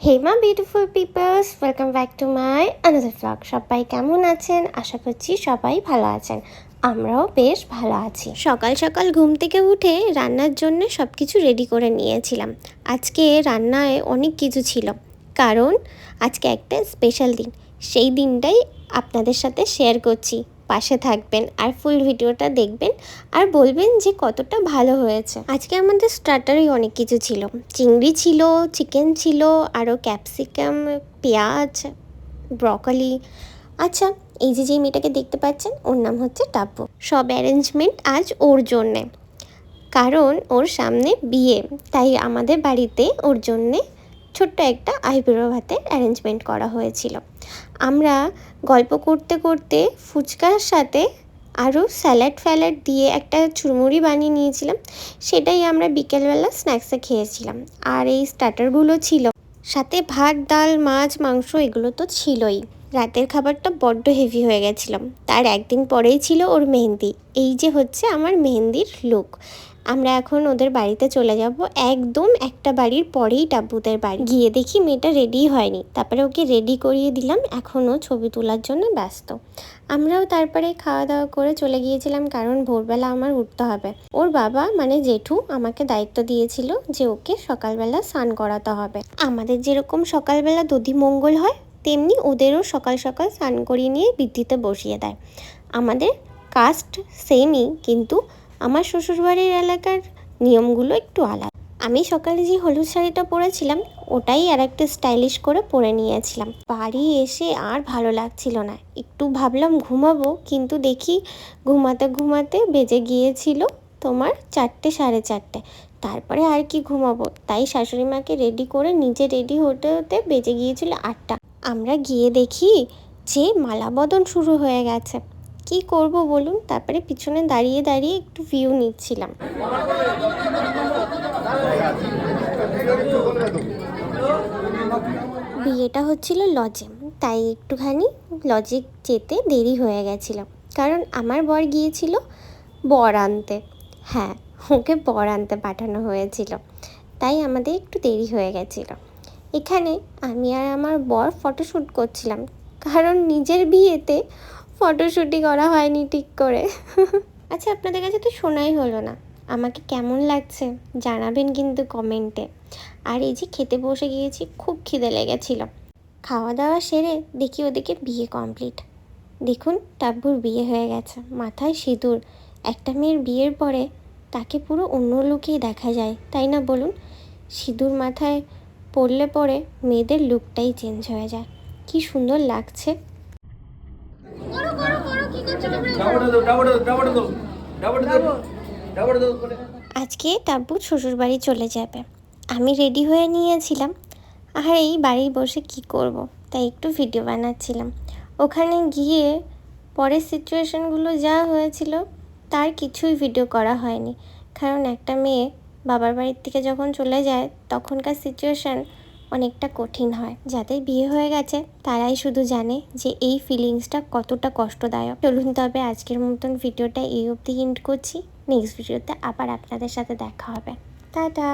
Hey my beautiful peoples, welcome back to my another vlog. সবাই কেমন আছেন? আশা করছি সবাই ভালো আছেন। আমরাও বেশ ভালো আছি। সকাল সকাল ঘুম থেকে উঠে রান্নার জন্য সব কিছু রেডি করে নিয়েছিলাম। আজকে রান্নায় অনেক কিছু ছিল, কারণ আজকে একটা স্পেশাল দিন। সেই দিনটাই আপনাদের সাথে শেয়ার করছি। পাশে থাকবেন আর ফুল ভিডিওটা দেখবেন আর বলবেন যে কতটা ভালো হয়েছে। আজকে আমাদের স্টার্টারেই অনেক কিছু ছিল। চিংড়ি ছিল, চিকেন ছিল, আরও ক্যাপসিকাম, পেঁয়াজ, ব্রকলি। আচ্ছা, এই যে মেয়েটাকে দেখতে পাচ্ছেন, ওর নাম হচ্ছে টাব্বু। সব অ্যারেঞ্জমেন্ট আজ ওর জন্যে, কারণ ওর সামনে বিয়ে, তাই আমাদের বাড়িতে ওর জন্যে ছোট্ট একটা আইবুড়ো ভাতের অ্যারেঞ্জমেন্ট করা হয়েছিল। আমরা গল্প করতে করতে ফুচকার সাথে আরও স্যালাড দিয়ে একটা চুরমুড়ি বানিয়ে নিয়েছিলাম। সেটাই আমরা বিকেলবেলা স্ন্যাক্সে খেয়েছিলাম। আর এই স্টার্টারগুলো ছিল, সাথে ভাত, ডাল, মাছ, মাংস এগুলো তো ছিলই। রাতের খাবারটা বড্ড হেভি হয়ে গেছিলাম। তার একদিন পরেই ছিল ওর মেহেন্দি। এই যে হচ্ছে আমার মেহেন্দির লুক। আমরা এখন ওদের বাড়িতে চলে যাব। একদম একটা বাড়ির পরেই টাব্বুদের বাড়ি। গিয়ে দেখি মেয়েটা রেডি হয়নি, তারপরে ওকে রেডি করিয়ে দিলাম। এখনও ছবি তোলার জন্য ব্যস্ত। আমরাও তারপরে খাওয়া দাওয়া করে চলে গিয়েছিলাম, কারণ ভোরবেলা আমার উঠতে হবে। ওর বাবা মানে জেঠু আমাকে দায়িত্ব দিয়েছিল যে ওকে সকালবেলা স্নান করাতে হবে। আমাদের যেরকম সকালবেলা দধি মঙ্গল হয়, তেমনি ওদেরও সকাল সকাল স্নান করিয়ে নিয়ে বিদ্যুতে বসিয়ে দেয়। আমাদের কাস্ট সেমই, কিন্তু আমার শ্বশুরবাড়ির এলাকার নিয়মগুলো একটু আলাদা। আমি সকালে যে হলুদ শাড়িটা পরেছিলাম, ওটাই আর একটা স্টাইলিশ করে পরে নিয়েছিলাম। বাড়ি এসে আর ভালো লাগছিল না, একটু ভাবলাম ঘুমাবো, কিন্তু দেখি ঘুমাতে ঘুমাতে বেজে গিয়েছিল তোমার 4টে, 4:30। তারপরে আর কি ঘুমাবো, তাই শাশুড়ি মাকে রেডি করে নিজে রেডি হতে হতে বেজে গিয়েছিল 8টা। আমরা গিয়ে দেখি যে মালা বদল শুরু হয়ে গেছে। কি করব বলুন? তারপরে পিছনে দাঁড়িয়ে দাঁড়িয়ে একটু ভিউ নিচ্ছিলাম। বিয়েটা হচ্ছিল লজে, তাই একটুখানি লজে যেতে দেরি হয়ে গেছিল, কারণ আমার বর গিয়েছিল বর আনতে। হ্যাঁ, ওকে বর আনতে পাঠানো হয়েছিল, তাই আমাদের একটু দেরি হয়ে গেছিলো। এখানে আমি আর আমার বর ফটোশ্যুট করছিলাম, কারণ নিজের বিয়েতে ফটোশ্যুটই করা হয়নি ঠিক করে। আচ্ছা, আপনাদের কাছে তো শোনাই হলো না, আমাকে কেমন লাগছে জানাবেন কিন্তু কমেন্টে। আর এই যে খেতে বসে গিয়েছি, খুব খিদে লেগেছিল। খাওয়া দাওয়া সেরে দেখি ওদিকে বিয়ে কমপ্লিট। দেখুন, টাব্বুর বিয়ে হয়ে গেছে, মাথায় সিঁদুর। একটা মেয়ের বিয়ের পরে তাকে পুরো অন্য লুকেই দেখা যায়, তাই না বলুন? সিঁদুর মাথায় পড়লে পরে মেয়েদের লুকটাই চেঞ্জ হয়ে যায়। কি সুন্দর লাগছে। আজকে টাব্বু শ্বশুরবাড়ি চলে যাবে। আমি রেডি হয়ে নিয়েছিলাম, আর এই বাড়ি বসে কি করব, তাই একটু ভিডিও বানাচ্ছিলাম। ওখানে গিয়ে পরের সিচুয়েশানগুলো যা হয়েছিল তার কিছুই ভিডিও করা হয়নি, কারণ একটা মেয়ে বাবার বাড়ির থেকে যখন চলে যায় তখনকার সিচুয়েশান অনেকটা কঠিন হয়। যাদের বিয়ে হয়ে গেছে তারাই শুধু জানে যে এই ফিলিংসটা কতটা কষ্টদায়ক। চলুন তবে আজকের মতন ভিডিওটা এই অবধি এন্ড করছি। নেক্সট ভিডিওতে আবার আপনাদের সাথে দেখা হবে। টাটা।